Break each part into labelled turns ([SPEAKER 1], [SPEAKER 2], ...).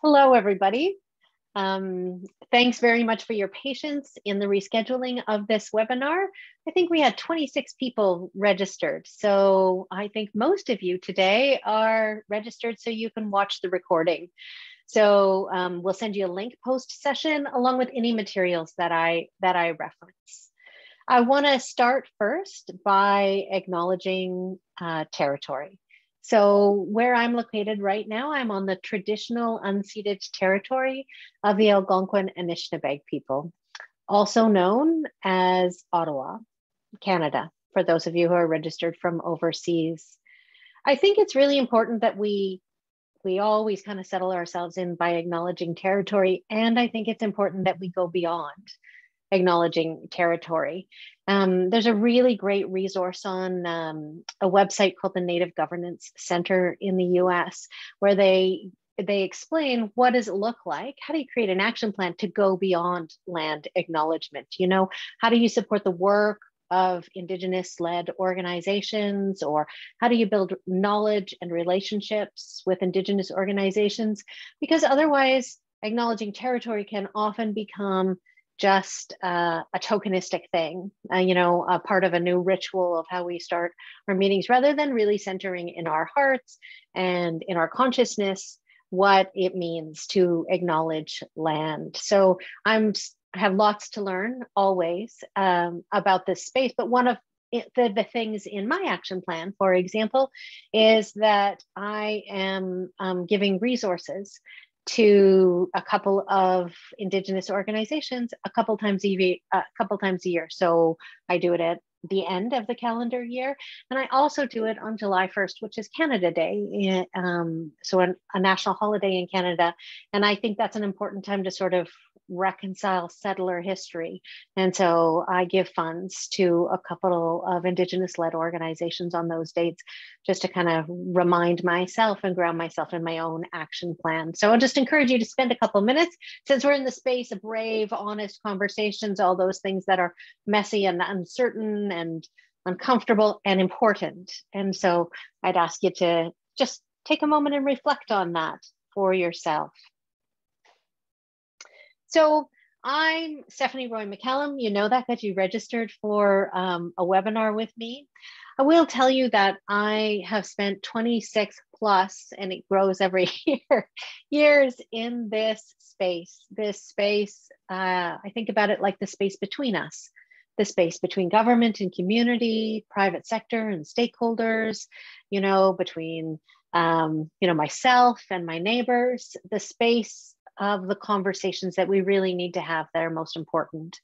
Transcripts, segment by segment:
[SPEAKER 1] Hello, everybody. Thanks very much for your patience in the rescheduling of this webinar. I think we had 26 people registered. So I think most of you today are registered so you can watch the recording. So we'll send you a link post-session along with any materials that I reference. I want to start first by acknowledging territory. So where I'm located right now, I'm on the traditional unceded territory of the Algonquin Anishinaabe people, also known as Ottawa, Canada, for those of you who are registered from overseas. I think it's really important that we always kind of settle ourselves in by acknowledging territory. And I think it's important that we go beyond acknowledging territory. There's a really great resource on a website called the Native Governance Center in the US, where they explain what does it look like? How do you create an action plan to go beyond land acknowledgement? You know, how do you support the work of Indigenous-led organizations, or how do you build knowledge and relationships with Indigenous organizations? Because otherwise, acknowledging territory can often become just a tokenistic thing, a part of a new ritual of how we start our meetings, rather than really centering in our hearts and in our consciousness what it means to acknowledge land. So I have lots to learn always about this space, but one of the things in my action plan, for example, is that I am giving resources to a couple of Indigenous organizations a couple times a year. So I do it at the end of the calendar year, and I also do it on July 1st, which is Canada Day, so a national holiday in Canada. And I think that's an important time to sort of reconcile settler history. And so I give funds to a couple of Indigenous-led organizations on those dates, just to kind of remind myself and ground myself in my own action plan. So I'll just encourage you to spend a couple minutes, since we're in the space of brave, honest conversations, all those things that are messy and uncertain and uncomfortable and important. And so I'd ask you to just take a moment and reflect on that for yourself. So I'm Stephanie Roy McCallum. You know that because you registered for a webinar with me. I will tell you that I have spent 26 plus, and it grows every years in this space. This space, I think about it like the space between us, the space between government and community, private sector and stakeholders, between, myself and my neighbors, the space of the conversations that we really need to have that are most important.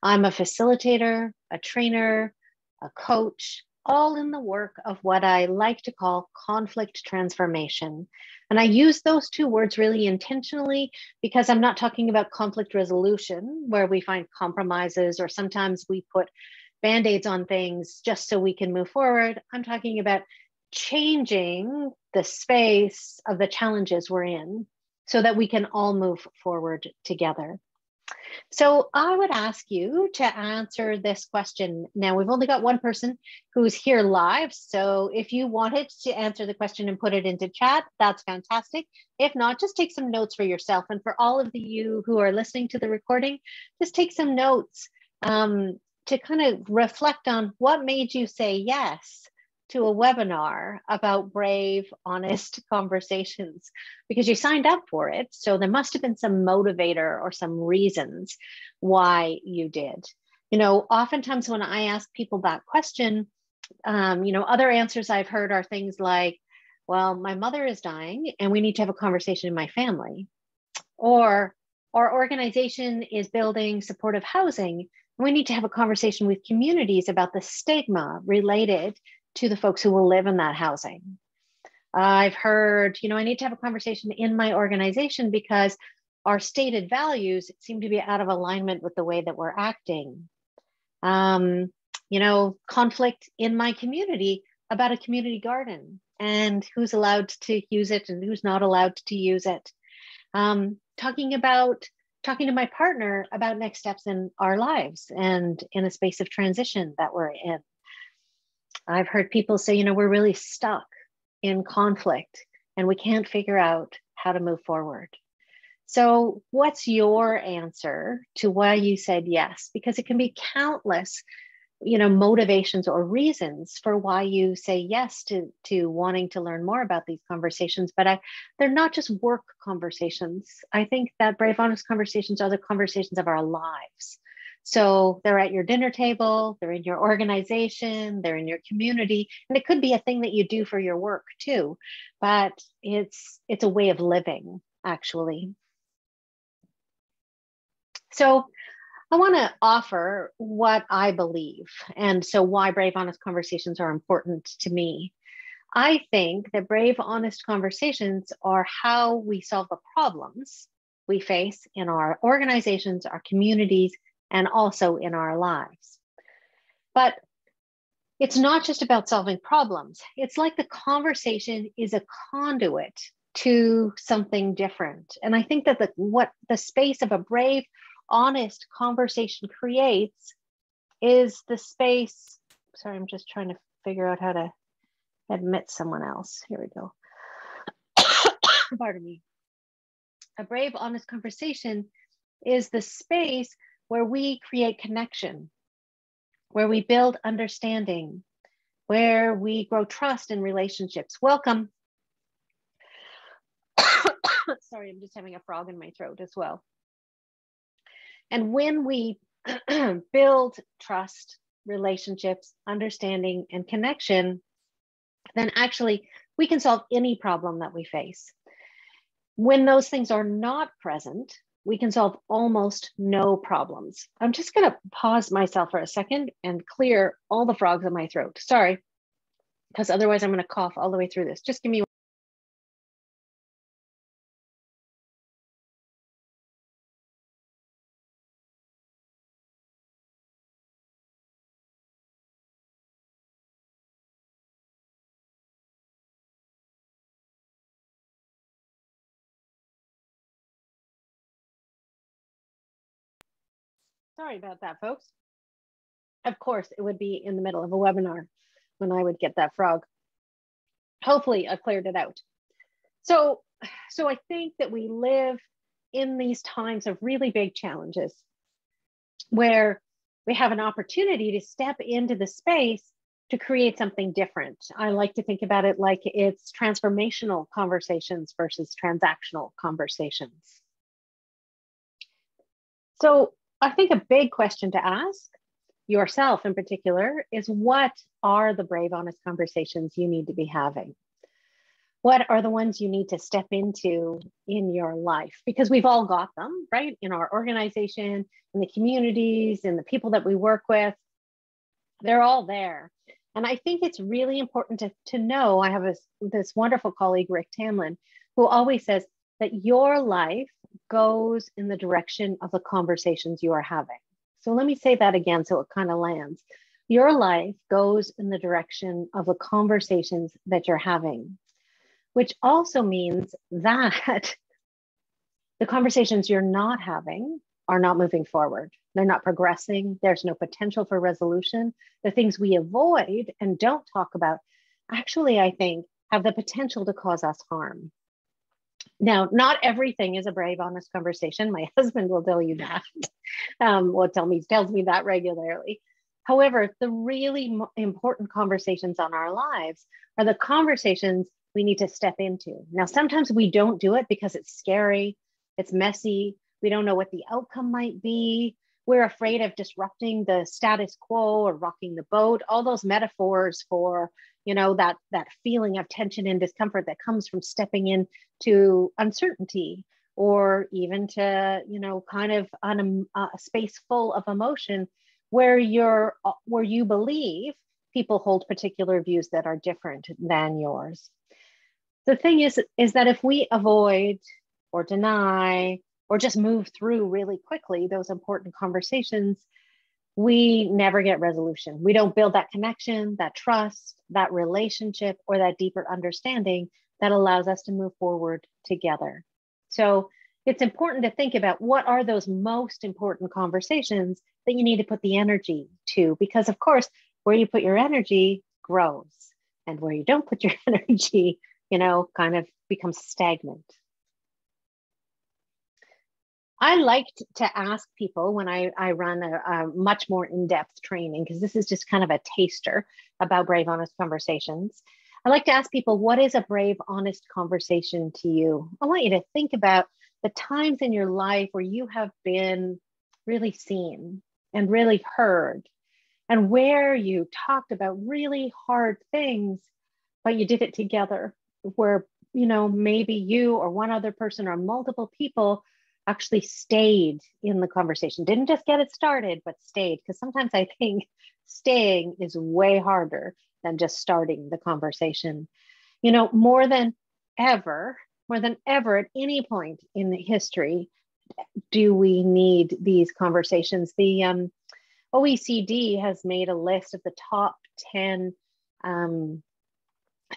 [SPEAKER 1] I'm a facilitator, a trainer, a coach, all in the work of what I like to call conflict transformation. And I use those two words really intentionally because I'm not talking about conflict resolution, where we find compromises or sometimes we put band-aids on things just so we can move forward. I'm talking about changing the space of the challenges we're in so that we can all move forward together. So I would ask you to answer this question. Now, we've only got one person who's here live. So if you wanted to answer the question and put it into chat, that's fantastic. If not, just take some notes for yourself. And for all of you who are listening to the recording, just take some notes to kind of reflect on what made you say yes to a webinar about brave, honest conversations, because you signed up for it. So there must have been some motivator or some reasons why you did. Oftentimes when I ask people that question, other answers I've heard are things like, well, my mother is dying and we need to have a conversation in my family. Or our organization is building supportive housing and we need to have a conversation with communities about the stigma related to the folks who will live in that housing. I've heard, I need to have a conversation in my organization because our stated values seem to be out of alignment with the way that we're acting. Conflict in my community about a community garden and who's allowed to use it and who's not allowed to use it. Talking to my partner about next steps in our lives and in a space of transition that we're in. I've heard people say, we're really stuck in conflict and we can't figure out how to move forward. So, what's your answer to why you said yes? Because it can be countless, motivations or reasons for why you say yes to wanting to learn more about these conversations. But they're not just work conversations. I think that brave, honest conversations are the conversations of our lives. So they're at your dinner table, they're in your organization, they're in your community, and it could be a thing that you do for your work too. But it's a way of living, actually. So I want to offer what I believe, and so why brave, honest conversations are important to me. I think that brave, honest conversations are how we solve the problems we face in our organizations, our communities, and also in our lives. But it's not just about solving problems. It's like the conversation is a conduit to something different. And I think that what the space of a brave, honest conversation creates is the space. Sorry, I'm just trying to figure out how to admit someone else. Here we go. Pardon me. A brave, honest conversation is the space where we create connection, where we build understanding, where we grow trust in relationships. Welcome. Sorry, I'm just having a frog in my throat as well. And when we build trust, relationships, understanding, and connection, then actually we can solve any problem that we face. When those things are not present, we can solve almost no problems. I'm just going to pause myself for a second and clear all the frogs in my throat. Sorry, because otherwise I'm going to cough all the way through this. Just give me Sorry about that, folks. Of course, it would be in the middle of a webinar when I would get that frog. Hopefully, I cleared it out. So I think that we live in these times of really big challenges where we have an opportunity to step into the space to create something different. I like to think about it like it's transformational conversations versus transactional conversations. So I think a big question to ask yourself in particular is, what are the brave, honest conversations you need to be having? What are the ones you need to step into in your life? Because we've all got them, right? In our organization, in the communities, in the people that we work with, they're all there. And I think it's really important to know, I have this wonderful colleague, Rick Tamlin, who always says that your life goes in the direction of the conversations you are having. So let me say that again so it kind of lands. Your life goes in the direction of the conversations that you're having, which also means that the conversations you're not having are not moving forward. They're not progressing. There's no potential for resolution. The things we avoid and don't talk about actually, I think, have the potential to cause us harm. Now, not everything is a brave, honest conversation. My husband will tell you that. Tells me that regularly. However, the really important conversations on our lives are the conversations we need to step into. Now, sometimes we don't do it because it's scary, it's messy, we don't know what the outcome might be. We're afraid of disrupting the status quo or rocking the boat, all those metaphors for, that feeling of tension and discomfort that comes from stepping into uncertainty, or even to, kind of on a space full of emotion where you believe people hold particular views that are different than yours. The thing is that if we avoid or deny or just move through really quickly those important conversations, we never get resolution. We don't build that connection, that trust, that relationship, or that deeper understanding that allows us to move forward together. So it's important to think about, what are those most important conversations that you need to put the energy to? Because of course, where you put your energy grows, and where you don't put your energy, kind of becomes stagnant. I liked to ask people when I run a much more in-depth training, because this is just kind of a taster about brave, honest conversations. I like to ask people, what is a brave, honest conversation to you? I want you to think about the times in your life where you have been really seen and really heard, and where you talked about really hard things, but you did it together, where, maybe you or one other person or multiple people actually stayed in the conversation, didn't just get it started, but stayed. Because sometimes I think staying is way harder than just starting the conversation. More than ever, at any point in history, do we need these conversations. The OECD has made a list of the top 10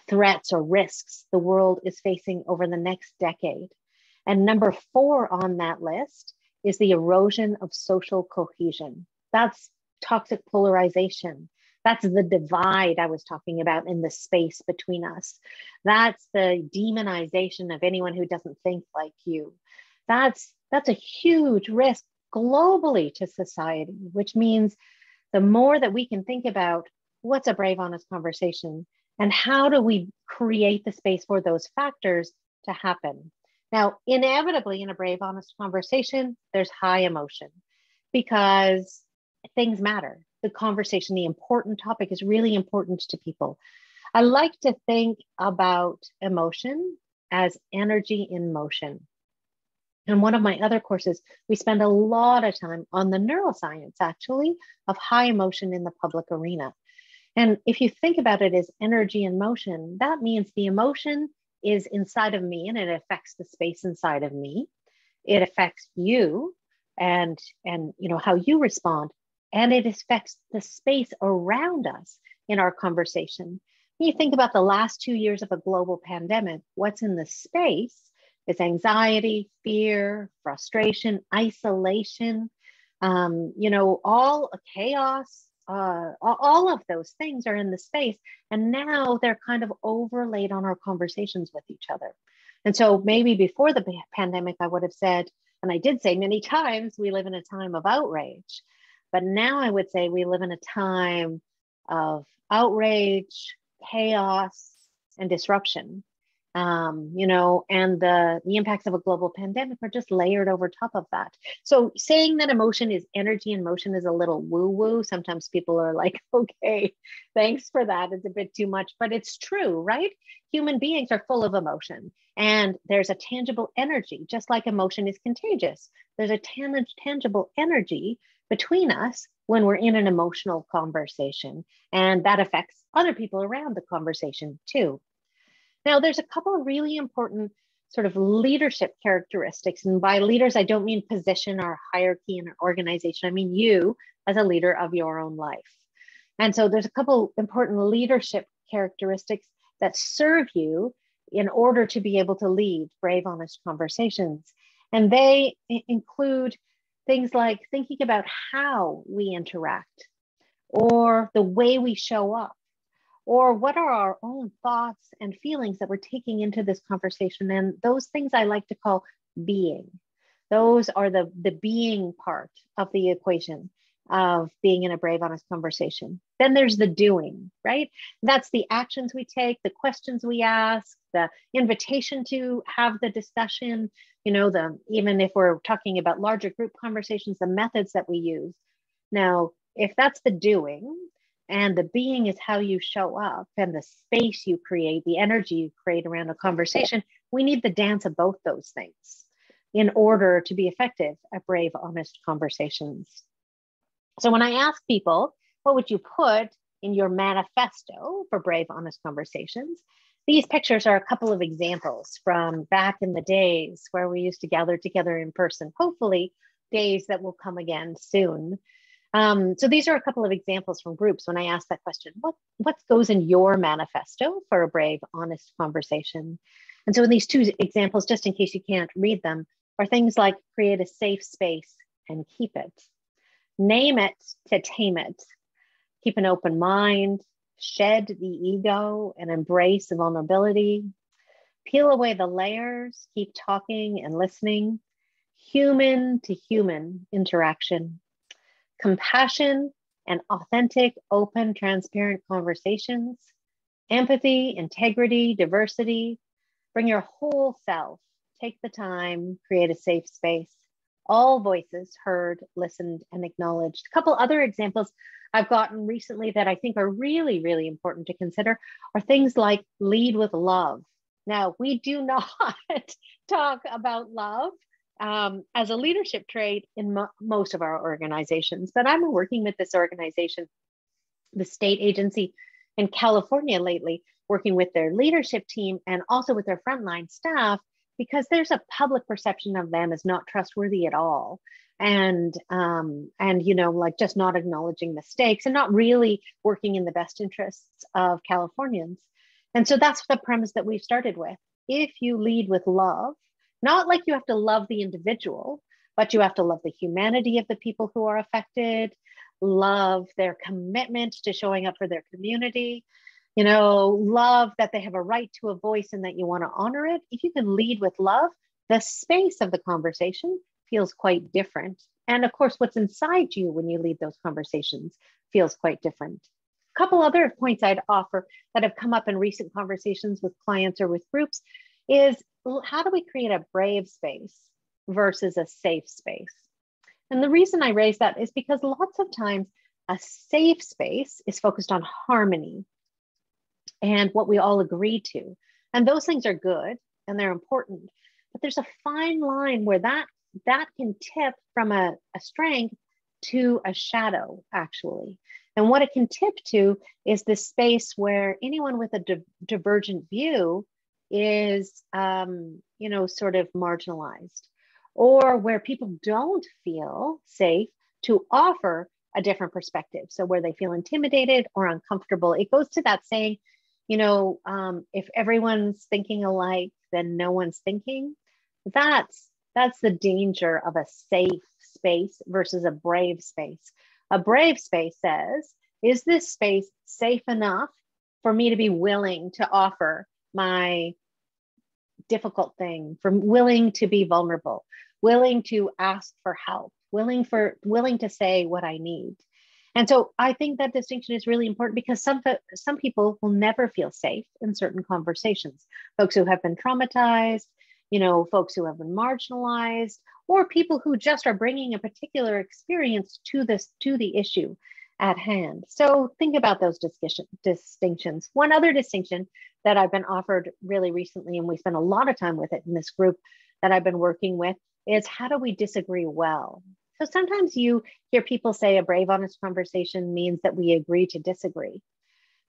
[SPEAKER 1] threats or risks the world is facing over the next decade. And number 4 on that list is the erosion of social cohesion. That's toxic polarization. That's the divide I was talking about in the space between us. That's the demonization of anyone who doesn't think like you. That's a huge risk globally to society, which means the more that we can think about what's a brave, honest conversation and how do we create the space for those factors to happen. Now, inevitably, in a brave, honest conversation, there's high emotion because things matter. The conversation, the important topic is really important to people. I like to think about emotion as energy in motion. In one of my other courses, we spend a lot of time on the neuroscience, actually, of high emotion in the public arena. And if you think about it as energy in motion, that means the emotion is inside of me and it affects the space inside of me. It affects you and how you respond, and it affects the space around us in our conversation. When you think about the last 2 years of a global pandemic, what's in the space is anxiety, fear, frustration, isolation, all chaos. All of those things are in the space, and now they're kind of overlaid on our conversations with each other. And so maybe before the pandemic, I would have said, and I did say many times, we live in a time of outrage. But now I would say we live in a time of outrage, chaos, and disruption. And the impacts of a global pandemic are just layered over top of that. So saying that emotion is energy in motion is a little woo-woo. Sometimes people are like, okay, thanks for that. It's a bit too much, but it's true, right? Human beings are full of emotion, and there's a tangible energy, just like emotion is contagious. There's a tangible energy between us when we're in an emotional conversation, and that affects other people around the conversation too. Now, there's a couple of really important sort of leadership characteristics. And by leaders, I don't mean position or hierarchy in an organization. I mean you as a leader of your own life. And so there's a couple important leadership characteristics that serve you in order to be able to lead brave, honest conversations. And they include things like thinking about how we interact, or the way we show up, or what are our own thoughts and feelings that we're taking into this conversation. And those things I like to call being. Those are the being part of the equation of being in a brave, honest conversation. Then there's the doing, right? That's the actions we take, the questions we ask, the invitation to have the discussion, even if we're talking about larger group conversations, the methods that we use. Now, if that's the doing, and the being is how you show up and the space you create, the energy you create around a conversation, we need the dance of both those things in order to be effective at brave, honest conversations. So when I ask people, what would you put in your manifesto for brave, honest conversations? These pictures are a couple of examples from back in the days where we used to gather together in person, hopefully days that will come again soon. So these are a couple of examples from groups when I ask that question, what goes in your manifesto for a brave, honest conversation? And so in these two examples, just in case you can't read them, are things like create a safe space and keep it, name it to tame it, keep an open mind, shed the ego and embrace vulnerability, peel away the layers, keep talking and listening, human to human interaction, compassion and authentic, open, transparent conversations, empathy, integrity, diversity. Bring your whole self, take the time, create a safe space. All voices heard, listened, and acknowledged. A couple other examples I've gotten recently that I think are really, really important to consider are things like lead with love. Now, we do not talk about love as a leadership trait in most of our organizations, but I'm working with this organization, the state agency in California lately, working with their leadership team and also with their frontline staff, because there's a public perception of them as not trustworthy at all. And you know, like just not acknowledging mistakes and not really working in the best interests of Californians. And so that's the premise that we've started with. If you lead with love, not like you have to love the individual, but you have to love the humanity of the people who are affected, love their commitment to showing up for their community, you know, love that they have a right to a voice and that you want to honor it. If you can lead with love, the space of the conversation feels quite different. And of course, what's inside you when you lead those conversations feels quite different. A couple other points I'd offer that have come up in recent conversations with clients or with groups is, how do we create a brave space versus a safe space? And the reason I raise that is because lots of times a safe space is focused on harmony and what we all agree to. And those things are good and they're important, but there's a fine line where that can tip from a strength to a shadow, actually. And what it can tip to is this space where anyone with a divergent view is, you know, sort of marginalized, or where people don't feel safe to offer a different perspective. So where they feel intimidated or uncomfortable. It goes to that saying, you know, if everyone's thinking alike, then no one's thinking. That's the danger of a safe space versus a brave space. A brave space says, is this space safe enough for me to be willing to offer my difficult thing, from willing to be vulnerable, willing to ask for help, willing to say what I need? And so I think that distinction is really important, because some people will never feel safe in certain conversations. Folks who have been traumatized, you know, folks who have been marginalized, or people who just are bringing a particular experience to the issue at hand. So think about those distinctions. One other distinction that I've been offered really recently, and we spend a lot of time with it in this group that I've been working with, is how do we disagree well? So sometimes you hear people say a brave, honest conversation means that we agree to disagree.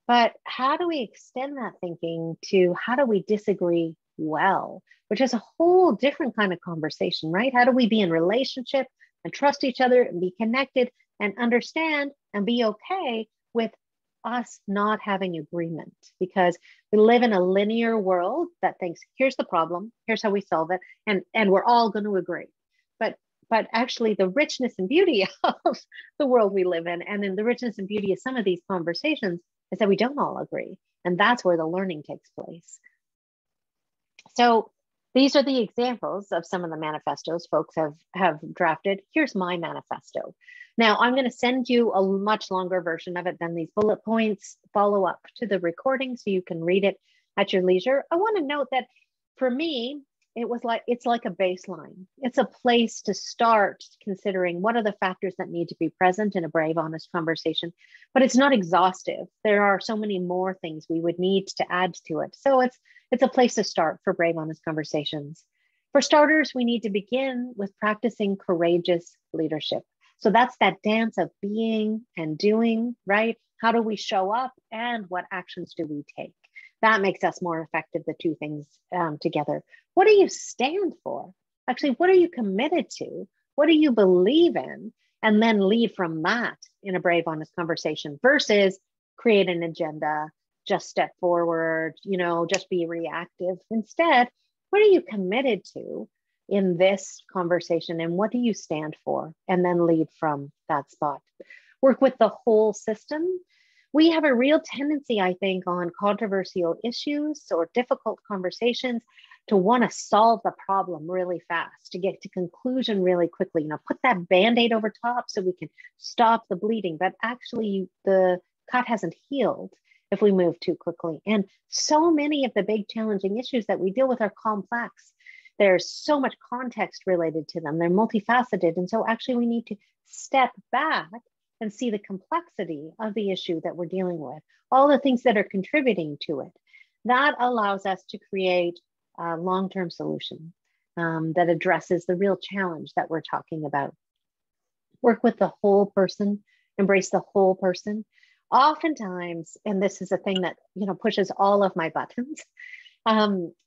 [SPEAKER 1] But how do we extend that thinking to how do we disagree well, which is a whole different kind of conversation, right? How do we be in relationship and trust each other and be connected and understand and be okay with us not having agreement? Because we live in a linear world that thinks, here's the problem, here's how we solve it, and we're all going to agree. But actually the richness and beauty of the world we live in, and in the richness and beauty of some of these conversations, is that we don't all agree. And that's where the learning takes place. So these are the examples of some of the manifestos folks have drafted. Here's my manifesto. Now I'm going to send you a much longer version of it than these bullet points. Follow up to the recording so you can read it at your leisure. I want to note that for me, it's like a baseline. It's a place to start considering what are the factors that need to be present in a brave, honest conversation, but it's not exhaustive. There are so many more things we would need to add to it. So it's a place to start for brave, honest conversations. For starters, we need to begin with practicing courageous leadership. So that's that dance of being and doing, right? How do we show up and what actions do we take? That makes us more effective, the two things together. What do you stand for? Actually, what are you committed to? What do you believe in? And then lead from that in a brave, honest conversation versus create an agenda, just step forward, you know, just be reactive. Instead, what are you committed to in this conversation and what do you stand for? And then lead from that spot. Work with the whole system. We have a real tendency, I think, on controversial issues or difficult conversations to want to solve the problem really fast, to get to conclusion really quickly, put that Band-Aid over top so we can stop the bleeding. But actually the cut hasn't healed if we move too quickly. And so many of the big challenging issues that we deal with are complex. There's so much context related to them. They're multifaceted. And so actually we need to step back and see the complexity of the issue that we're dealing with, all the things that are contributing to it. That allows us to create a long-term solution that addresses the real challenge that we're talking about. Work with the whole person, embrace the whole person. Oftentimes, and this is a thing that pushes all of my buttons,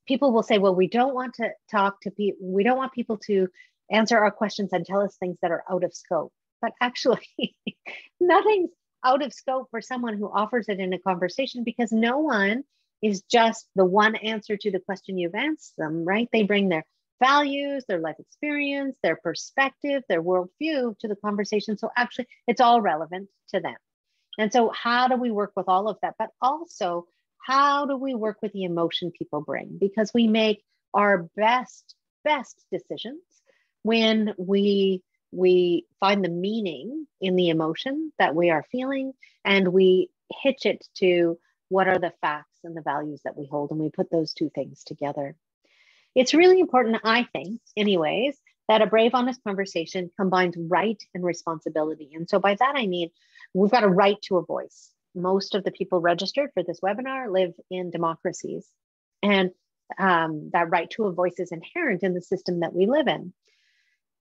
[SPEAKER 1] people will say, well, we don't want to talk to people, we don't want people to answer our questions and tell us things that are out of scope. But actually, nothing's out of scope for someone who offers it in a conversation, because no one is just the one answer to the question you've asked them, right? They bring their values, their life experience, their perspective, their worldview to the conversation. So actually, it's all relevant to them. And so how do we work with all of that? But also, how do we work with the emotion people bring? Because we make our best decisions when we find the meaning in the emotion that we are feeling, and we hitch it to what are the facts and the values that we hold, and we put those two things together. It's really important, I think, anyways, that a brave, honest conversation combines right and responsibility. And so by that, I mean, we've got a right to a voice. Most of the people registered for this webinar live in democracies, and that right to a voice is inherent in the system that we live in.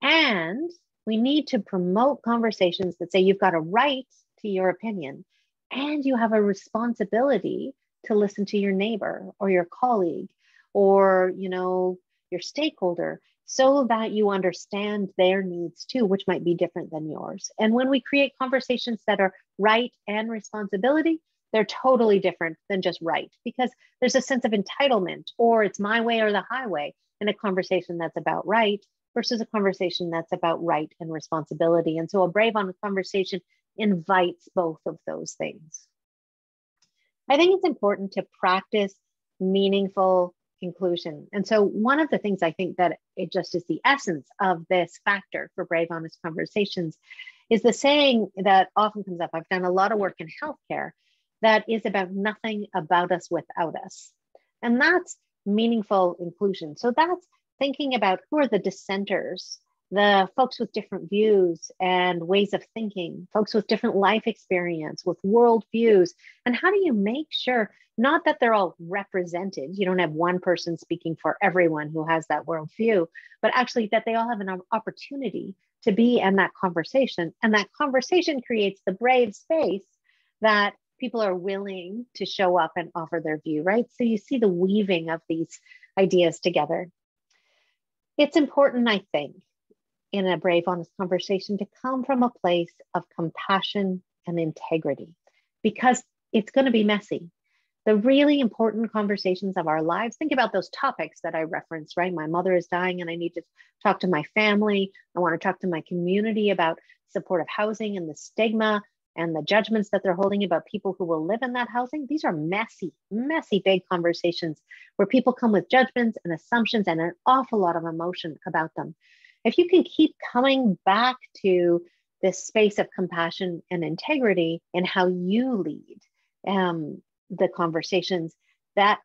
[SPEAKER 1] And we need to promote conversations that say you've got a right to your opinion, and you have a responsibility to listen to your neighbor or your colleague or your stakeholder, so that you understand their needs too, which might be different than yours. And when we create conversations that are right and responsibility, they're totally different than just right, because there's a sense of entitlement, or it's my way or the highway, in a conversation that's about right versus a conversation that's about right and responsibility. And so a brave, honest conversation invites both of those things. I think it's important to practice meaningful conclusion. And so one of the things I think that it just is the essence of this factor for brave, honest conversations is the saying that often comes up. I've done a lot of work in healthcare that is about nothing about us without us. And that's meaningful inclusion. So that's thinking about who are the dissenters, the folks with different views and ways of thinking, folks with different life experience, with worldviews. And how do you make sure, not that they're all represented, you don't have one person speaking for everyone who has that worldview, but actually that they all have an opportunity to be in that conversation. And that conversation creates the brave space that people are willing to show up and offer their view, right? So you see the weaving of these ideas together. It's important, I think, in a brave, honest conversation to come from a place of compassion and integrity, because it's going to be messy. The really important conversations of our lives, think about those topics that I referenced, right? My mother is dying and I need to talk to my family. I want to talk to my community about supportive housing and the stigma and the judgments that they're holding about people who will live in that housing. These are messy, messy, big conversations where people come with judgments and assumptions and an awful lot of emotion about them. If you can keep coming back to this space of compassion and integrity in how you lead the conversations, that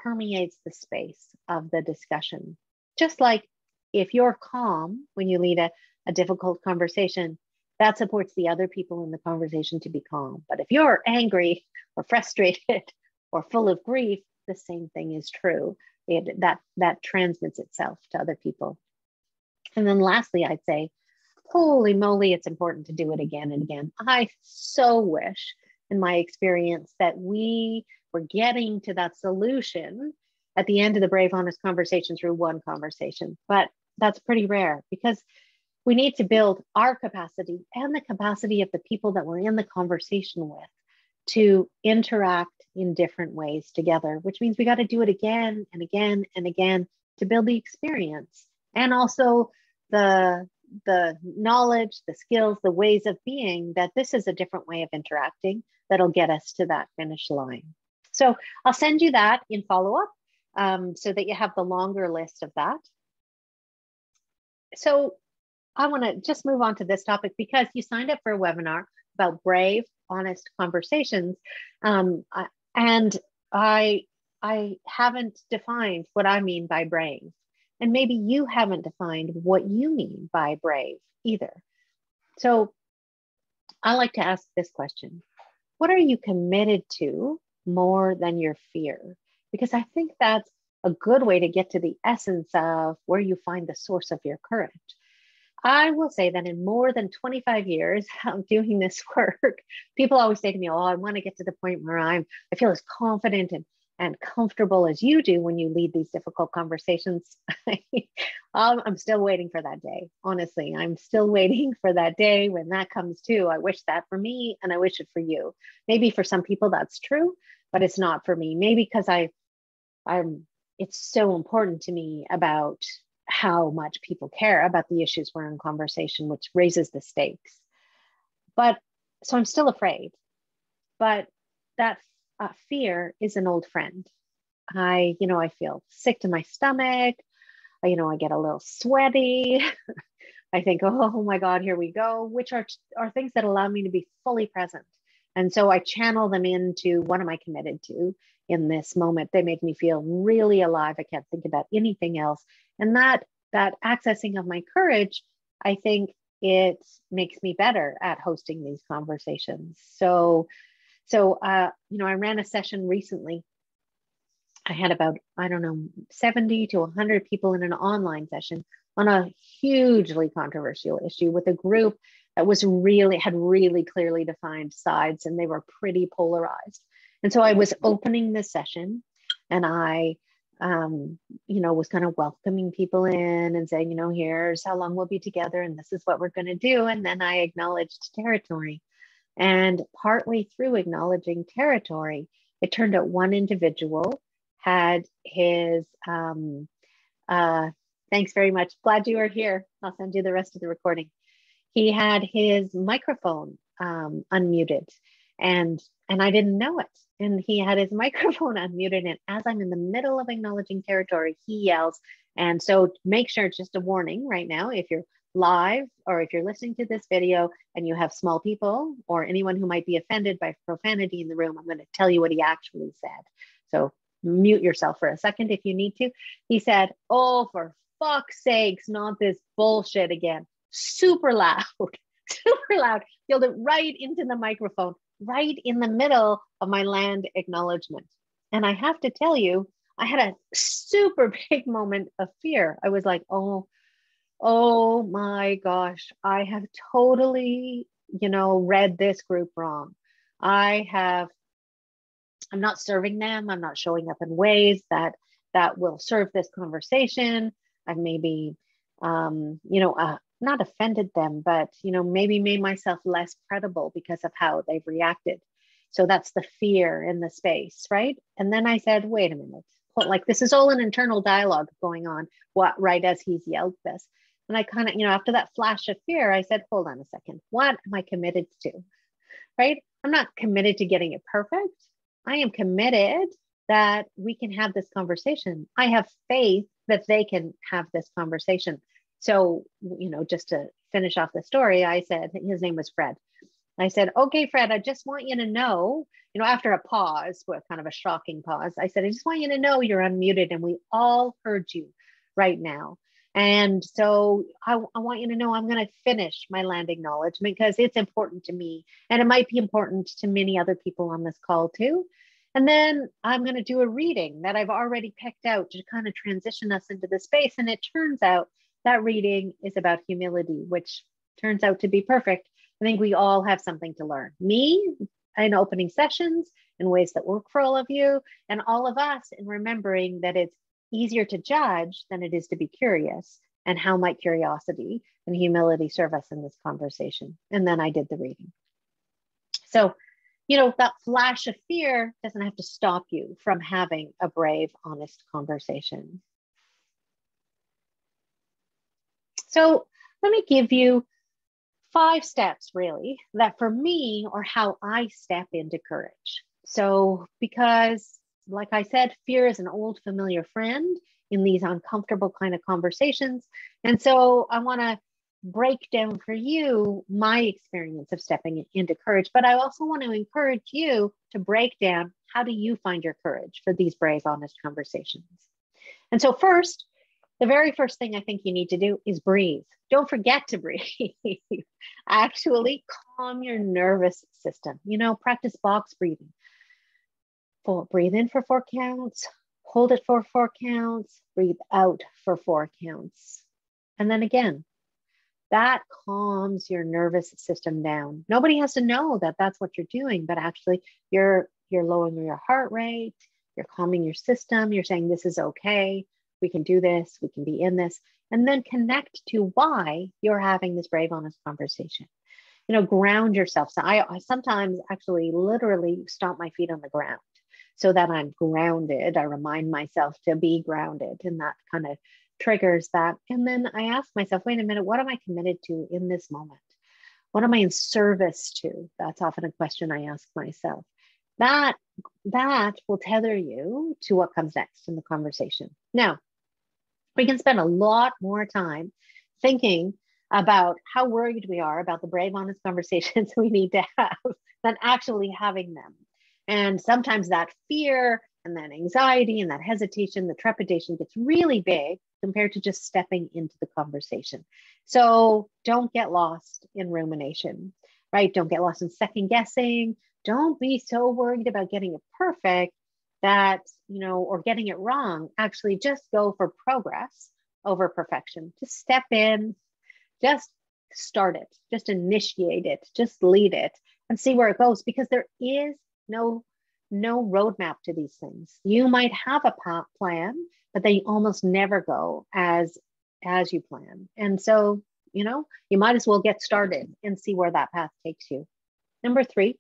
[SPEAKER 1] permeates the space of the discussion. Just like if you're calm when you lead a difficult conversation, that supports the other people in the conversation to be calm. But if you're angry or frustrated or full of grief, the same thing is true. That transmits itself to other people. And then lastly, I'd say, holy moly, it's important to do it again and again. I so wish, in my experience, that we were getting to that solution at the end of the brave, honest conversation through one conversation. But that's pretty rare, because we need to build our capacity and the capacity of the people that we're in the conversation with to interact in different ways together, which means we got to do it again and again and again to build the experience, and also the knowledge, the skills, the ways of being, that this is a different way of interacting that'll get us to that finish line. So I'll send you that in follow-up. so that you have the longer list of that. So I want to just move on to this topic because you signed up for a webinar about brave, honest conversations. And I haven't defined what I mean by brave. And maybe you haven't defined what you mean by brave either. So I like to ask this question: what are you committed to more than your fear? Because I think that's a good way to get to the essence of where you find the source of your courage. I will say that in more than 25 years of doing this work, people always say to me, oh, I want to get to the point where I feel as confident and comfortable as you do when you lead these difficult conversations. I'm still waiting for that day. Honestly, I'm still waiting for that day when that comes too. I wish that for me, and I wish it for you. Maybe for some people that's true, but it's not for me. Maybe because it's so important to me about how much people care about the issues we're in conversation, which raises the stakes. But so I'm still afraid, but that fear is an old friend. I feel sick to my stomach. I get a little sweaty. I think, oh my God, here we go, which are things that allow me to be fully present. And so I channel them into what am I committed to in this moment. They make me feel really alive. I can't think about anything else. And that accessing of my courage, I think it makes me better at hosting these conversations. So I ran a session recently. I had about, 70 to 100 people in an online session on a hugely controversial issue with a group that had really clearly defined sides, and they were pretty polarized. And so I was opening the session, and I, was kind of welcoming people in and saying, here's how long we'll be together, and this is what we're going to do. And then I acknowledged territory. And partway through acknowledging territory, it turned out one individual had his, thanks very much. Glad you are here. I'll send you the rest of the recording. He had his microphone unmuted, and I didn't know it. And he had his microphone unmuted. And as I'm in the middle of acknowledging territory, he yells. And so make sure, just a warning right now, if you're live or if you're listening to this video and you have small people or anyone who might be offended by profanity in the room, I'm going to tell you what he actually said. So mute yourself for a second if you need to. He said, oh, for fuck's sakes, not this bullshit again. Super loud, super loud. Yelled it right into the microphone, right in the middle of my land acknowledgement. And I have to tell you, I had a super big moment of fear. I was like, oh my gosh, I have totally, read this group wrong. I'm not serving them. I'm not showing up in ways that will serve this conversation. I've maybe, not offended them, but, maybe made myself less credible because of how they've reacted. So that's the fear in the space, right? And then I said, wait a minute, like this is all an internal dialogue going on, right as he's yelled this. And I kind of, after that flash of fear, I said, hold on a second, what am I committed to, right? I'm not committed to getting it perfect. I am committed that we can have this conversation. I have faith that they can have this conversation. So, just to finish off the story, I said, his name was Fred. I said, okay, Fred, I just want you to know, after a pause, kind of a shocking pause, I said, I just want you to know you're unmuted and we all heard you right now. And so I want you to know I'm going to finish my land acknowledgement because it's important to me. And it might be important to many other people on this call too. And then I'm going to do a reading that I've already picked out to kind of transition us into the space. And it turns out that reading is about humility, which turns out to be perfect. I think we all have something to learn. Me in opening sessions in ways that work for all of you, and all of us in remembering that it's easier to judge than it is to be curious. And how might curiosity and humility serve us in this conversation? And then I did the reading. So, that flash of fear doesn't have to stop you from having a brave, honest conversation. So let me give you 5 steps really that for me or how I step into courage. So because like I said, fear is an old familiar friend in these uncomfortable kind of conversations. And so I want to break down for you my experience of stepping into courage, but I also want to encourage you to break down, how do you find your courage for these brave, honest conversations? And so first, the very first thing I think you need to do is breathe. Don't forget to breathe. Actually calm your nervous system. Practice box breathing. Breathe in for 4 counts, hold it for 4 counts, breathe out for 4 counts. And then again, that calms your nervous system down. Nobody has to know that that's what you're doing, but actually you're lowering your heart rate, you're calming your system, you're saying this is okay, we can do this, we can be in this, and then connect to why you're having this brave, honest conversation. Ground yourself. So I sometimes actually literally stomp my feet on the ground so that I'm grounded. I remind myself to be grounded, and that kind of triggers that. And then I ask myself, wait a minute, what am I committed to in this moment? What am I in service to? That's often a question I ask myself. That will tether you to what comes next in the conversation. Now, we can spend a lot more time thinking about how worried we are about the brave, honest conversations we need to have than actually having them. And sometimes that fear and that anxiety and that hesitation, the trepidation gets really big compared to just stepping into the conversation. So don't get lost in rumination, right? Don't get lost in second guessing. Don't be so worried about getting it perfect that, or getting it wrong. Actually, just go for progress over perfection. Just step in, just start it, just initiate it, just lead it and see where it goes, because there is no roadmap to these things. You might have a plan, but they almost never go as you plan. And so, you might as well get started and see where that path takes you. Number 3,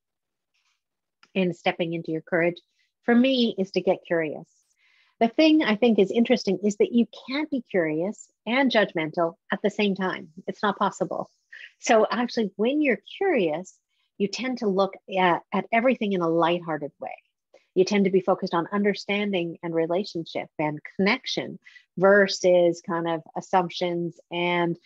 [SPEAKER 1] in stepping into your courage, for me, is to get curious. The thing I think is interesting is that you can't be curious and judgmental at the same time. It's not possible. So actually, when you're curious, you tend to look at everything in a lighthearted way. You tend to be focused on understanding and relationship and connection versus kind of assumptions and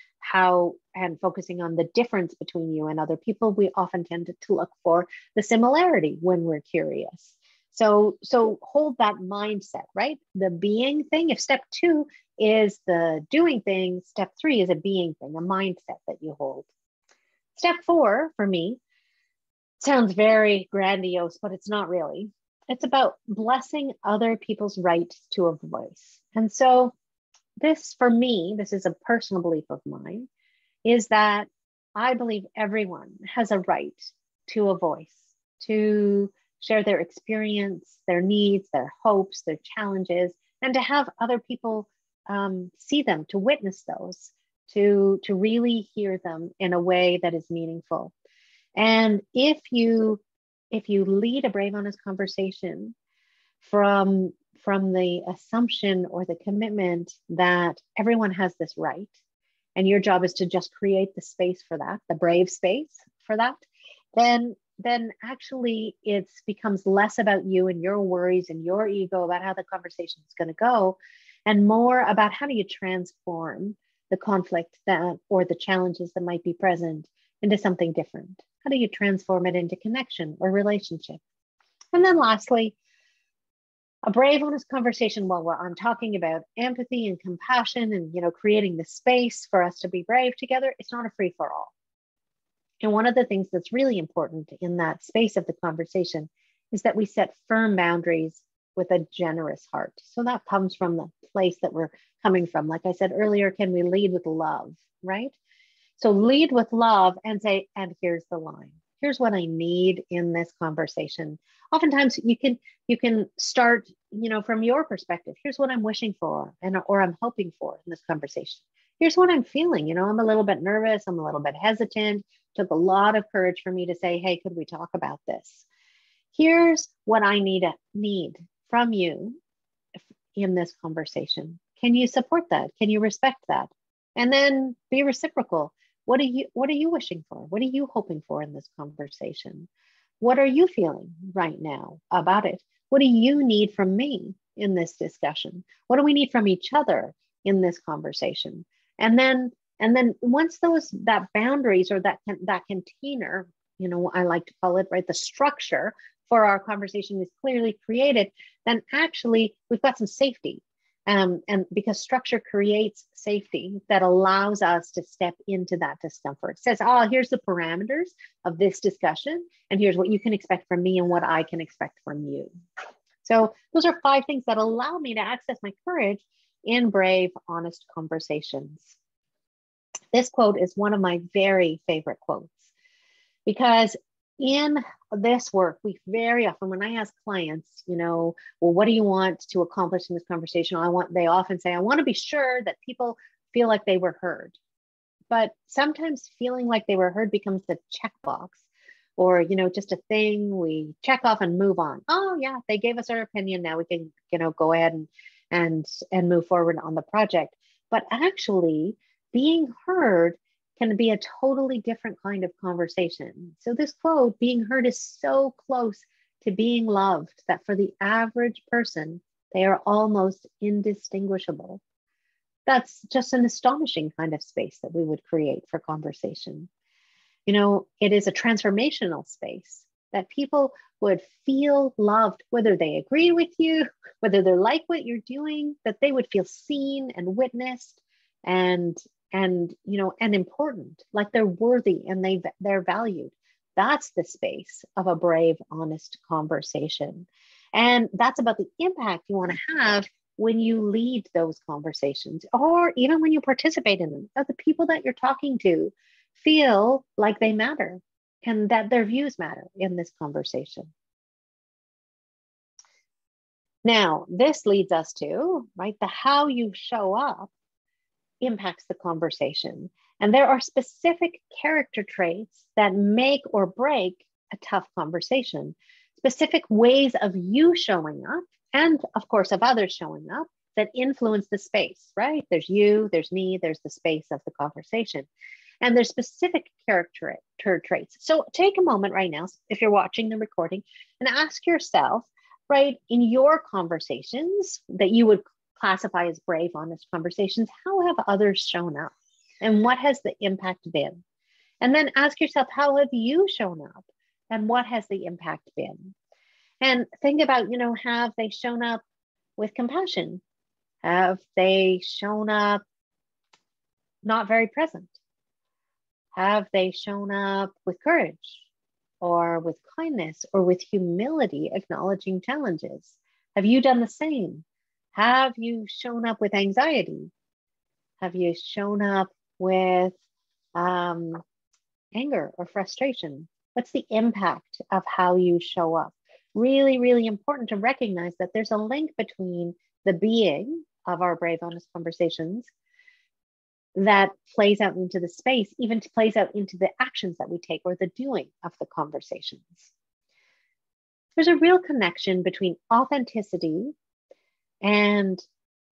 [SPEAKER 1] focusing on the difference between you and other people. We often tend to look for the similarity when we're curious. So hold that mindset, right? The being thing. If step 2 is the doing thing, step 3 is a being thing, a mindset that you hold. Step 4 for me sounds very grandiose, but it's not really. It's about blessing other people's right to a voice. And so this, for me, this is a personal belief of mine, is that I believe everyone has a right to a voice, to share their experience, their needs, their hopes, their challenges, and to have other people see them, to witness those, to really hear them in a way that is meaningful. And if you lead a brave, honest conversation from the assumption or the commitment that everyone has this right, and your job is to just create the space for that, the brave space for that, then actually it becomes less about you and your worries and your ego about how the conversation is going to go, and more about how do you transform the conflict or the challenges that might be present into something different. How do you transform it into connection or relationship? And then lastly, a brave, honest conversation, while I'm talking about empathy and compassion and creating the space for us to be brave together, it's not a free-for-all. And one of the things that's really important in that space of the conversation is that we set firm boundaries with a generous heart. So that comes from the place that we're coming from. Like I said earlier, can we lead with love, right? So lead with love and say, and here's the line. Here's what I need in this conversation. Oftentimes you can start, from your perspective. Here's what I'm wishing for or I'm hoping for in this conversation. Here's what I'm feeling. I'm a little bit nervous. I'm a little bit hesitant. Took a lot of courage for me to say, hey, could we talk about this? Here's what I need from you in this conversation. Can you support that? Can you respect that? And then be reciprocal. What are you wishing for? What are you hoping for in this conversation? What are you feeling right now about it? What do you need from me in this discussion? What do we need from each other in this conversation? And then once that boundaries or that container, I like to call it, right, the structure for our conversation is clearly created, then actually we've got some safety. And because structure creates safety that allows us to step into that discomfort. It says, oh, here's the parameters of this discussion, and here's what you can expect from me and what I can expect from you. So those are 5 things that allow me to access my courage in brave, honest conversations. This quote is one of my very favorite quotes, because in this work, we very often, when I ask clients, well, what do you want to accomplish in this conversation? They often say, I want to be sure that people feel like they were heard. But sometimes feeling like they were heard becomes a checkbox, or, just a thing we check off and move on. Oh yeah, they gave us our opinion. Now we can, go ahead and move forward on the project. But actually being heard can be a totally different kind of conversation. So this quote, being heard, is so close to being loved that for the average person, they are almost indistinguishable. That's just an astonishing kind of space that we would create for conversation. It is a transformational space that people would feel loved, whether they agree with you, whether they like what you're doing, that they would feel seen and witnessed and important, like they're worthy and they're valued. That's the space of a brave, honest conversation. And that's about the impact you want to have when you lead those conversations, or even when you participate in them, that the people that you're talking to feel like they matter and that their views matter in this conversation. Now, this leads us to, right, the how you show up impacts the conversation. And there are specific character traits that make or break a tough conversation, specific ways of you showing up, and of course of others showing up, that influence the space, right? There's you, there's me, there's the space of the conversation. And there's specific character traits. So take a moment right now, if you're watching the recording, and ask yourself, right, in your conversations that you would classify as brave, honest conversations, how have others shown up? And what has the impact been? And then ask yourself, how have you shown up? And what has the impact been? And think about, have they shown up with compassion? Have they shown up not very present? Have they shown up with courage or with kindness or with humility, acknowledging challenges? Have you done the same? Have you shown up with anxiety? Have you shown up with anger or frustration? What's the impact of how you show up? Really, really important to recognize that there's a link between the being of our brave, honest conversations that plays out into the space, even plays out into the actions that we take or the doing of the conversations. There's a real connection between authenticity and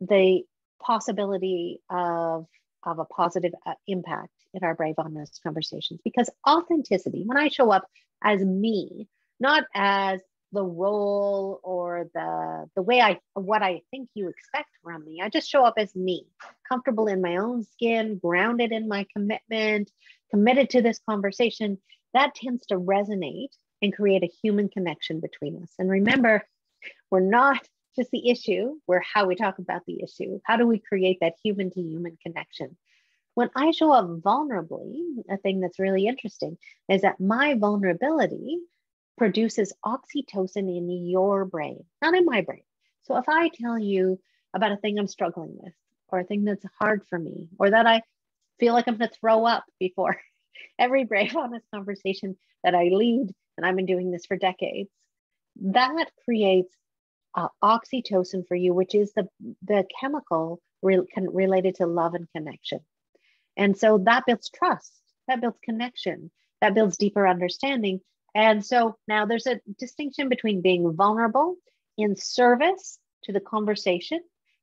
[SPEAKER 1] the possibility of a positive impact in our brave, honest conversations. Because authenticity, when I show up as me, not as the role or the way what I think you expect from me, I just show up as me, comfortable in my own skin, grounded in my commitment, committed to this conversation, that tends to resonate and create a human connection between us. And remember, we're not just the issue, we're how we talk about the issue. How do we create that human to human connection? When I show up vulnerably, a thing that's really interesting is that my vulnerability produces oxytocin in your brain, not in my brain. So if I tell you about a thing I'm struggling with, or a thing that's hard for me, or that I feel like I'm going to throw up before every brave, honest conversation that I lead, and I've been doing this for decades, that creates oxytocin for you, which is the chemical related to love and connection. And so that builds trust, that builds connection, that builds deeper understanding. And so now there's a distinction between being vulnerable in service to the conversation,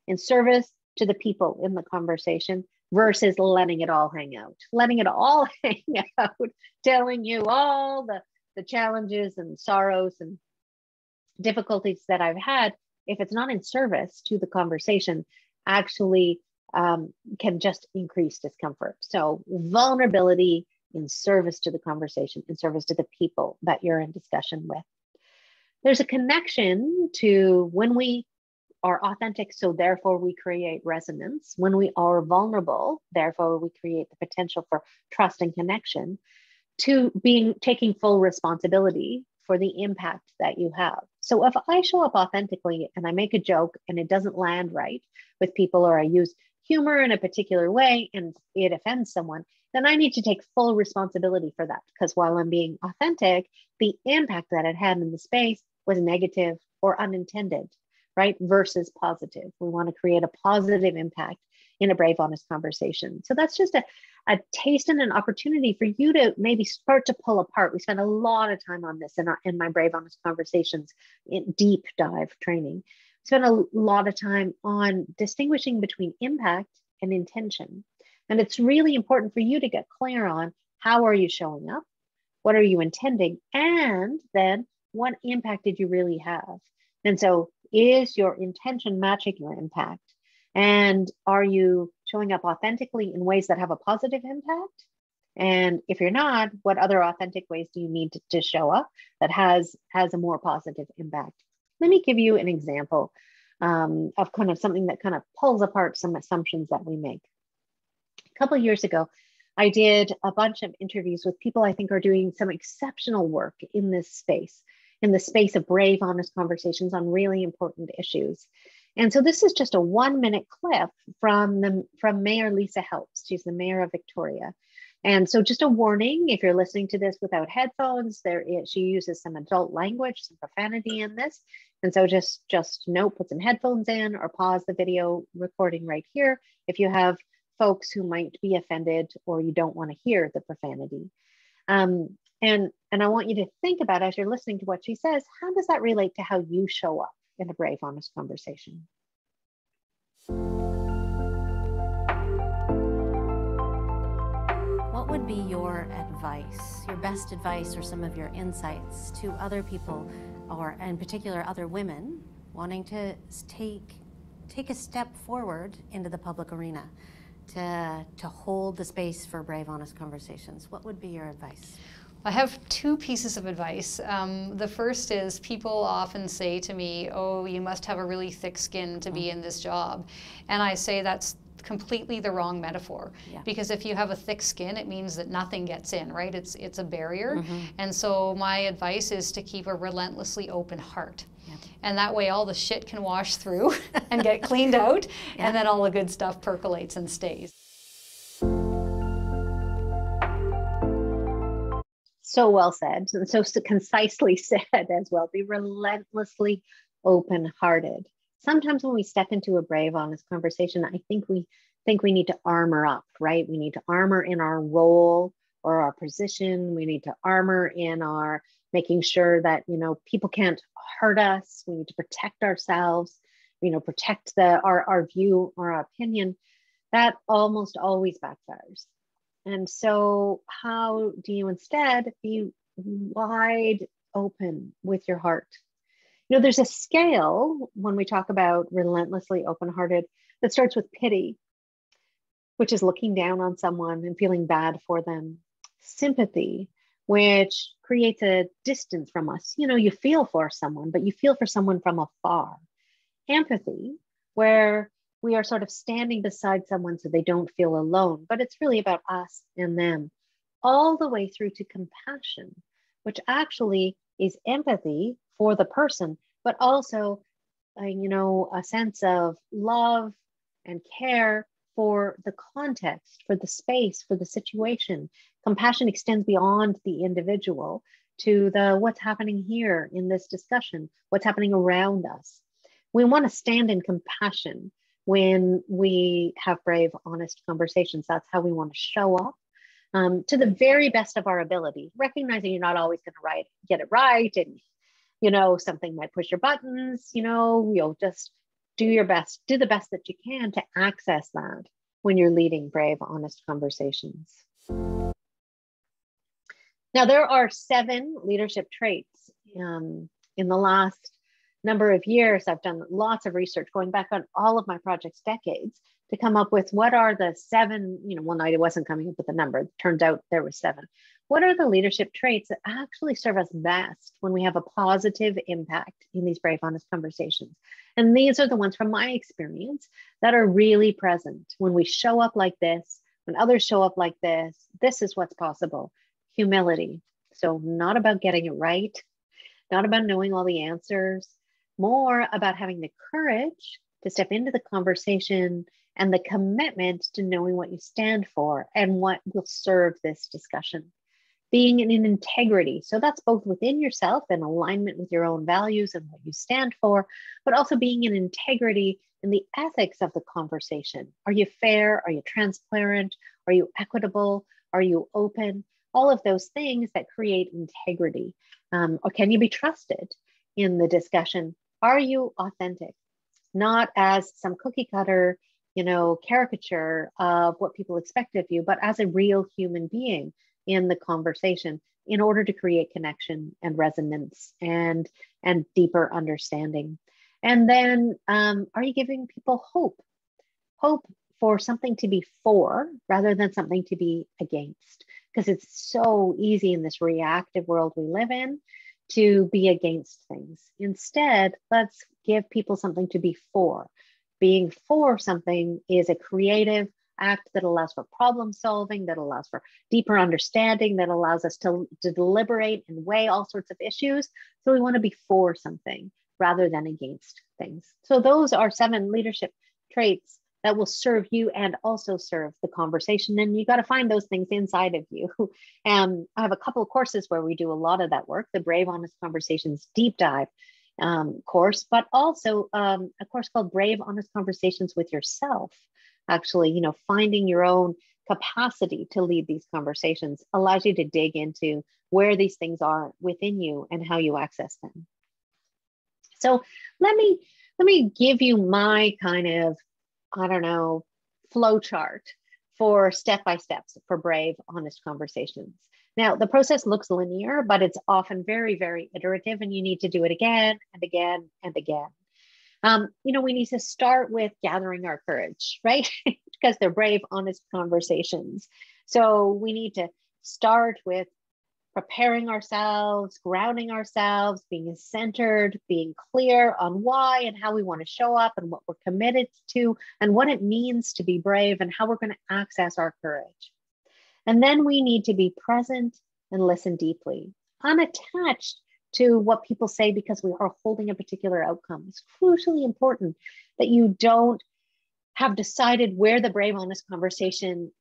[SPEAKER 1] in service to the people in the conversation, versus letting it all hang out, telling you all the challenges and sorrows difficulties that I've had, if it's not in service to the conversation, actually can just increase discomfort. So vulnerability in service to the conversation, in service to the people that you're in discussion with. There's a connection to when we are authentic, so therefore we create resonance. When we are vulnerable, therefore we create the potential for trust and connection, to taking full responsibility for the impact that you have. So if I show up authentically and I make a joke and it doesn't land right with people, or I use humor in a particular way and it offends someone, then I need to take full responsibility for that. Because while I'm being authentic, the impact that it had in the space was negative or unintended, right? Versus positive. We want to create a positive impact in a brave, honest conversation. So that's just a taste and an opportunity for you to maybe start to pull apart. We spend a lot of time on this in my Brave Honest Conversations in deep dive training. We spend a lot of time on distinguishing between impact and intention. And it's really important for you to get clear on how are you showing up? What are you intending? And then what impact did you really have? And so is your intention matching your impact? And are you showing up authentically in ways that have a positive impact? And if you're not, what other authentic ways do you need to show up that has a more positive impact? Let me give you an example of kind of something that kind of pulls apart some assumptions that we make. A couple of years ago, I did a bunch of interviews with people I think are doing some exceptional work in this space, in the space of brave, honest conversations on really important issues. And so this is just a 1-minute clip from Mayor Lisa Helps. She's the mayor of Victoria. And so just a warning, if you're listening to this without headphones, she uses some adult language, some profanity in this. And so just note, put some headphones in or pause the video recording right here if you have folks who might be offended or you don't want to hear the profanity. And I want you to think about, as you're listening to what she says, how does that relate to how you show up in a brave, honest conversation?
[SPEAKER 2] What would be your advice, your best advice, or some of your insights to other people, or in particular other women wanting to take a step forward into the public arena, to hold the space for brave, honest conversations? What would be your advice?
[SPEAKER 3] I have 2 pieces of advice. The first is, people often say to me, oh, you must have a really thick skin to be in this job. And I say that's completely the wrong metaphor. Yeah. Because if you have a thick skin, it means that nothing gets in, right? It's a barrier. And so my advice is to keep a relentlessly open heart. Yep. And that way all the shit can wash through and get cleaned out, and then all the good stuff percolates and stays.
[SPEAKER 1] So well said, and so concisely said as well. Be relentlessly open-hearted. Sometimes when we step into a brave, honest conversation, I think we need to armor up, right? We need to armor in our role or our position. We need to armor in our making sure that, people can't hurt us. We need to protect ourselves, protect our view or our opinion. That almost always backfires. And so how do you instead be wide open with your heart? There's a scale when we talk about relentlessly open-hearted that starts with pity, which is looking down on someone and feeling bad for them. Sympathy, which creates a distance from us. You feel for someone, but you feel for someone from afar. Empathy, where we are sort of standing beside someone so they don't feel alone, but it's really about us and them, all the way through to compassion, which actually is empathy for the person, but also, a sense of love and care for the context, for the space, for the situation. Compassion extends beyond the individual to what's happening here in this discussion, what's happening around us. We want to stand in compassion when we have brave, honest conversations. That's how we want to show up to the very best of our ability, recognizing you're not always going to get it right. And, something might push your buttons, you'll just do your best, do the best that you can to access that when you're leading brave, honest conversations. Now, there are 7 leadership traits in the last number of years, I've done lots of research going back on all of my projects, decades, to come up with what are the 7, one night I wasn't coming up with a number. It turned out there were 7. What are the leadership traits that actually serve us best when we have a positive impact in these brave, honest conversations? And these are the ones from my experience that are really present. When we show up like this, when others show up like this is what's possible. Humility. So not about getting it right, not about knowing all the answers, more about having the courage to step into the conversation and the commitment to knowing what you stand for and what will serve this discussion. Being in integrity. So that's both within yourself and alignment with your own values and what you stand for, but also being in integrity in the ethics of the conversation. Are you fair? Are you transparent? Are you equitable? Are you open? All of those things that create integrity. Or can you be trusted in the discussion? Are you authentic? Not as some cookie cutter, caricature of what people expect of you, but as a real human being in the conversation in order to create connection and resonance and deeper understanding. And then are you giving people hope? Hope for something to be for rather than something to be against, because it's so easy in this reactive world we live in to be against things. Instead, let's give people something to be for. Being for something is a creative act that allows for problem solving, that allows for deeper understanding, that allows us to deliberate and weigh all sorts of issues. So we want to be for something rather than against things. So those are 7 leadership traits that will serve you and also serve the conversation. And you got to find those things inside of you. And I have a couple of courses where we do a lot of that work, the Brave Honest Conversations Deep Dive course, but also a course called Brave Honest Conversations with Yourself. Actually, finding your own capacity to lead these conversations allows you to dig into where these things are within you and how you access them. So let me give you my kind of, flow chart for step-by-steps for brave, honest conversations. Now, the process looks linear, but it's often very, very iterative, and you need to do it again and again and again. We need to start with gathering our courage, right? Because they're brave, honest conversations. So we need to start with preparing ourselves, grounding ourselves, being centered, being clear on why and how we want to show up and what we're committed to and what it means to be brave and how we're going to access our courage. And then we need to be present and listen deeply, unattached to what people say because we are holding a particular outcome. It's crucially important that you don't have decided where the brave, honest conversation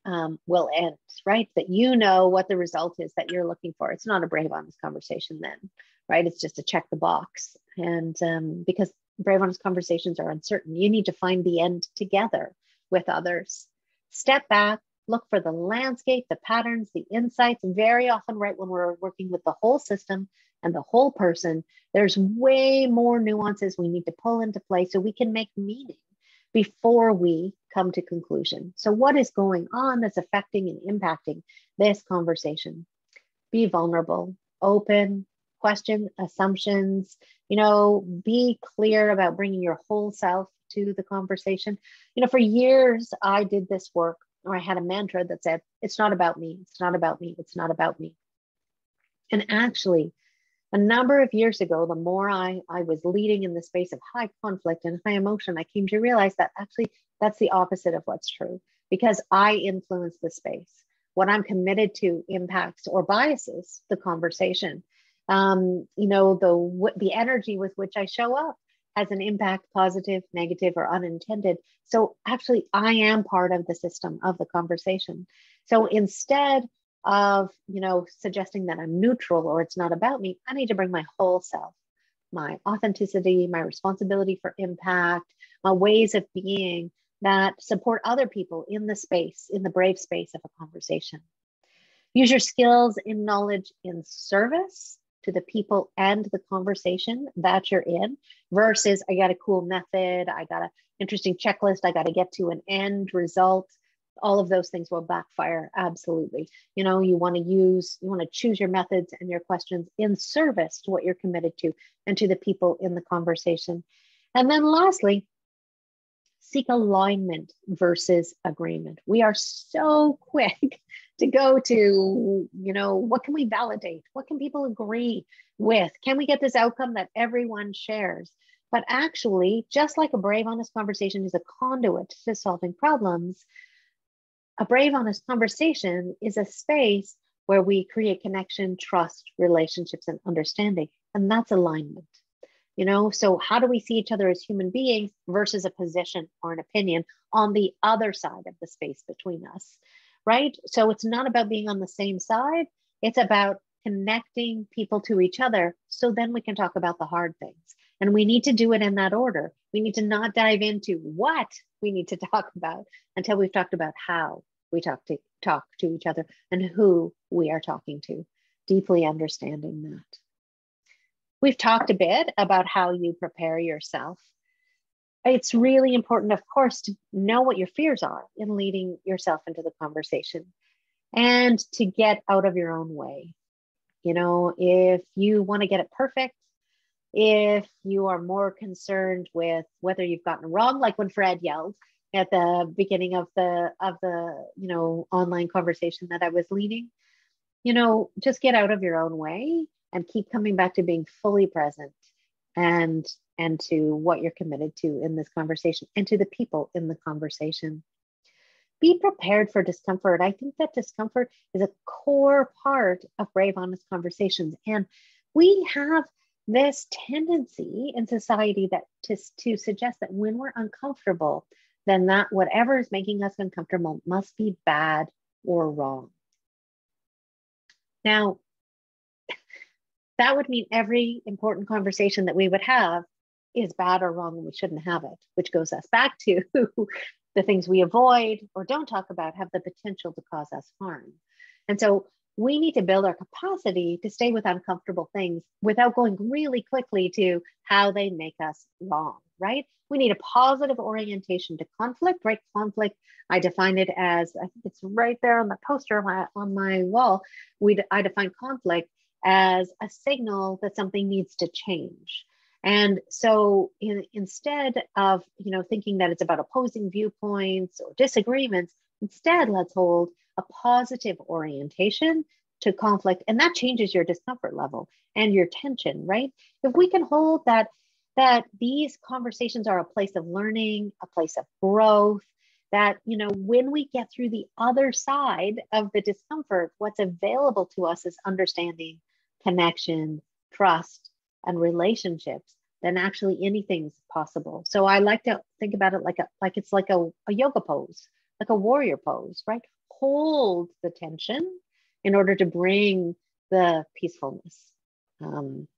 [SPEAKER 1] will end, right? That what the result is that you're looking for. It's not a brave, honest conversation then, right? It's just a check the box. And because brave, honest conversations are uncertain, you need to find the end together with others. Step back, look for the landscape, the patterns, the insights. Very often, right, when we're working with the whole system and the whole person, there's way more nuances we need to pull into play so we can make meaning before we come to conclusion. So what is going on that's affecting and impacting this conversation? Be vulnerable, open, question assumptions, be clear about bringing your whole self to the conversation. For years, I did this work, or I had a mantra that said, it's not about me, it's not about me, it's not about me. And actually, a number of years ago, the more I was leading in the space of high conflict and high emotion, I came to realize that actually that's the opposite of what's true, because I influence the space. What I'm committed to impacts or biases the conversation. The energy with which I show up has an impact, positive, negative, or unintended. So actually, I am part of the system of the conversation. So instead of suggesting that I'm neutral or it's not about me, I need to bring my whole self, my authenticity, my responsibility for impact, my ways of being that support other people in the space, in the brave space of a conversation. Use your skills in knowledge in service to the people and the conversation that you're in, versus I got a cool method, I got an interesting checklist, I got to get to an end result. all of those things will backfire. Absolutely. You know, you want to choose your methods and your questions in service to what you're committed to and to the people in the conversation. And then lastly, seek alignment versus agreement. We are so quick to go to, you know, what can we validate? What can people agree with? Can we get this outcome that everyone shares? But actually, just like a brave, honest conversation is a conduit to solving problems, a brave, honest conversation is a space where we create connection, trust, relationships, and understanding. And that's alignment. You know, so how do we see each other as human beings versus a position or an opinion on the other side of the space between us, right? So it's not about being on the same side. It's about connecting people to each other so then we can talk about the hard things. And we need to do it in that order. We need to not dive into what we need to talk about until we've talked about how we talk to each other and who we are talking to, deeply understanding that. We've talked a bit about how you prepare yourself. It's really important, of course, to know what your fears are in leading yourself into the conversation and to get out of your own way. You know, if you want to get it perfect, if you are more concerned with whether you've gotten it wrong, like when Fred yelled at the beginning of the you know, online conversation that I was leading, you know, just get out of your own way and keep coming back to being fully present and to what you're committed to in this conversation and to the people in the conversation. Be prepared for discomfort. I think that discomfort is a core part of brave, honest conversations. And we have this tendency in society that to suggest that when we're uncomfortable, then that whatever is making us uncomfortable must be bad or wrong. Now, that would mean every important conversation that we would have is bad or wrong and we shouldn't have it, which goes us back to the things we avoid or don't talk about have the potential to cause us harm. And so we need to build our capacity to stay with uncomfortable things without going really quickly to how they make us wrong, right? We need a positive orientation to conflict, right? Conflict, I define it as, I think it's right there on the poster on my wall. I define conflict as a signal that something needs to change. And so instead of, you know, thinking that it's about opposing viewpoints or disagreements, instead let's hold a positive orientation to conflict, and that changes your discomfort level and your tension, right? If we can hold that these conversations are a place of learning, a place of growth, that, you know, when we get through the other side of the discomfort, what's available to us is understanding, connection, trust, and relationships, then actually anything's possible. So I like to think about it like it's like a yoga pose, like a warrior pose, right? Hold the tension in order to bring the peacefulness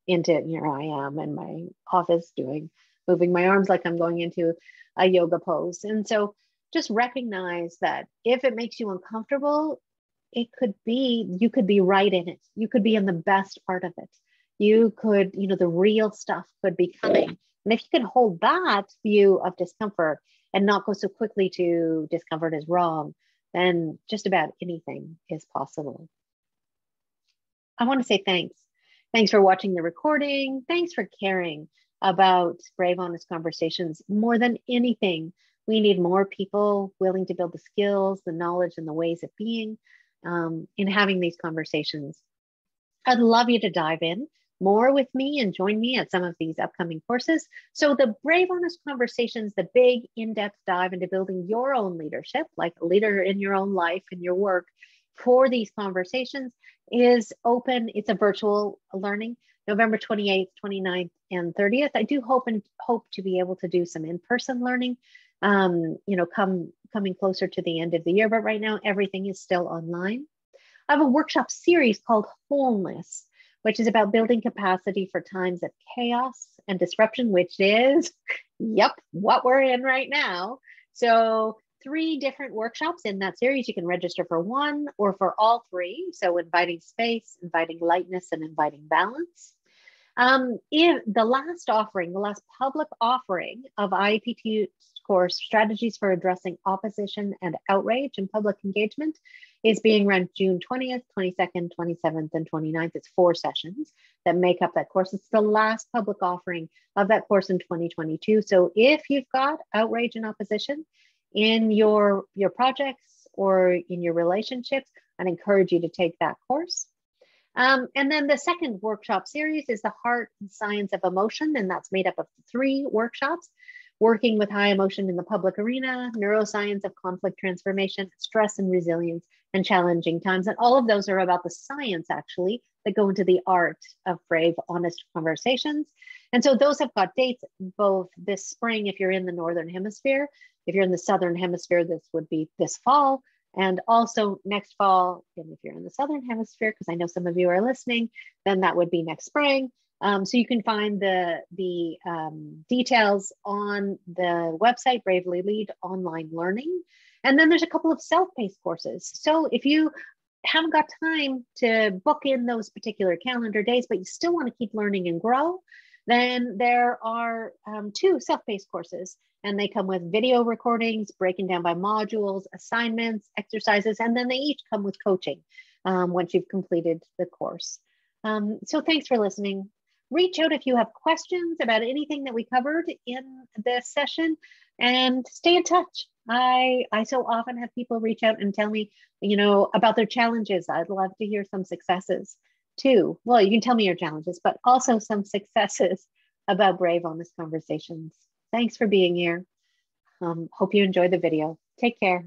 [SPEAKER 1] into, here I am in my office moving my arms like I'm going into a yoga pose. And so just recognize that if it makes you uncomfortable, it could be, you could be right in it. You could be in the best part of it. You could, you know, the real stuff could be coming. And if you can hold that view of discomfort and not go so quickly to discomfort is wrong, then just about anything is possible. I want to say thanks. Thanks for watching the recording. Thanks for caring about brave, honest conversations. More than anything, we need more people willing to build the skills, the knowledge, and the ways of being in having these conversations. I'd love you to dive in more with me and join me at some of these upcoming courses. So the Brave Honest Conversations, the big in-depth dive into building your own leadership, like a leader in your own life and your work for these conversations, is open. It's a virtual learning, November 28th, 29th, and 30th. I do hope to be able to do some in-person learning, you know, coming closer to the end of the year, but right now everything is still online. I have a workshop series called Wholeness, which is about building capacity for times of chaos and disruption, which is, yep, what we're in right now. So 3 different workshops in that series. You can register for one or for all 3. So inviting space, inviting lightness, and inviting balance. In the last offering, the last public offering of IAPT course, Strategies for Addressing Opposition and Outrage in Public Engagement, is being run June 20th, 22nd, 27th, and 29th. It's 4 sessions that make up that course. It's the last public offering of that course in 2022. So if you've got outrage and opposition in your projects or in your relationships, I'd encourage you to take that course. And then the second workshop series is the Heart and Science of Emotion, and that's made up of 3 workshops: working with high emotion in the public arena, neuroscience of conflict transformation, stress and resilience, and challenging times. And all of those are about the science, actually, that go into the art of brave, honest conversations. And so those have got dates both this spring if you're in the Northern Hemisphere. If you're in the Southern Hemisphere, this would be this fall. And also next fall, and if you're in the Southern Hemisphere, because I know some of you are listening, then that would be next spring. So you can find the details on the website, Bravely Lead Online Learning. And then there's a couple of self-paced courses. So if you haven't got time to book in those particular calendar days, but you still want to keep learning and grow, then there are 2 self-paced courses, and they come with video recordings, breaking down by modules, assignments, exercises, and then they each come with coaching once you've completed the course. So thanks for listening. Reach out if you have questions about anything that we covered in this session, and stay in touch. I so often have people reach out and tell me, about their challenges. I'd love to hear some successes too. Well, you can tell me your challenges, but also some successes about brave, honest conversations. Thanks for being here. Hope you enjoyed the video. Take care.